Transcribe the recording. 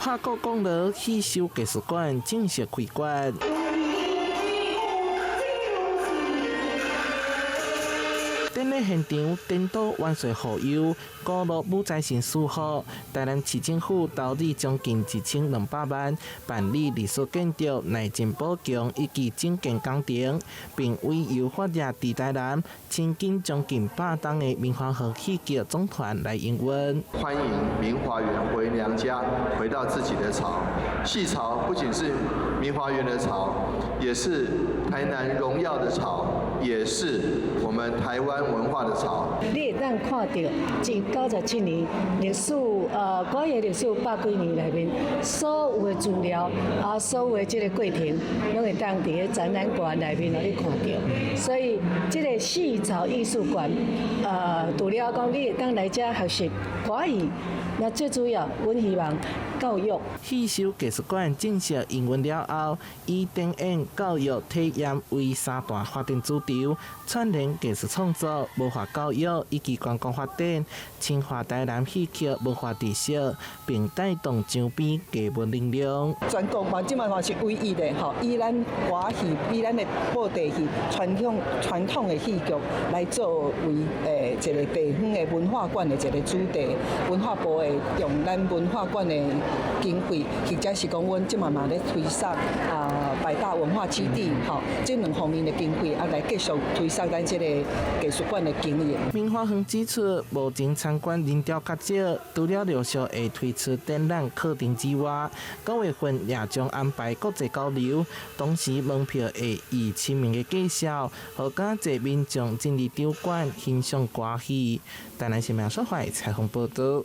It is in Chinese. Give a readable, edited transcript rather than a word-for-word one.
法國公路戲秀藝術館正式開館。典禮現場顛倒萬歲號有高樂武財神4號，台南市政府投入將近1200萬辦理歷史建築內進補強以及整建工程，並為由發熱地台南親近將近100檔的明華園戲劇總團來營運。歡迎明華園回娘家，回到自己的巢。戲巢不僅是明華園的巢，也是台南榮耀的巢，也是我們台灣文化的巢。你會當看到自97年歷史，國語歷史100幾年內面所有的資料所有的這個過程，攏會當佇個展覽館內面你看到。所以這個戲巢藝術館，除了講你會當來這學習國語，那最主要，阮希望教育。戲秀藝術館正式營運了後，以電影、教育、體驗為3大發展主軸，串聯藝術創作、文化教育以及觀光發展，深化台南戲劇文化知識，並帶動周邊藝文能量。全國嘛，即嘛是唯一的吼，以咱華戲、以咱的布袋戲傳統的戲劇來作為一個地方的文化館的一個主題，文化部的用咱文化館的經費，或者是講阮即嘛咧推送百大文化基地，吼，這兩方面的經費來繼續推送咱這個藝術館的經營。明華園指出，目前參觀人潮較少，除了陸續會推出展覽課程之外，9月份也將安排國際交流，同時門票會以親民的價格，讓更濟民眾進入場館欣賞歌戲。台南新聞社會採訪報道。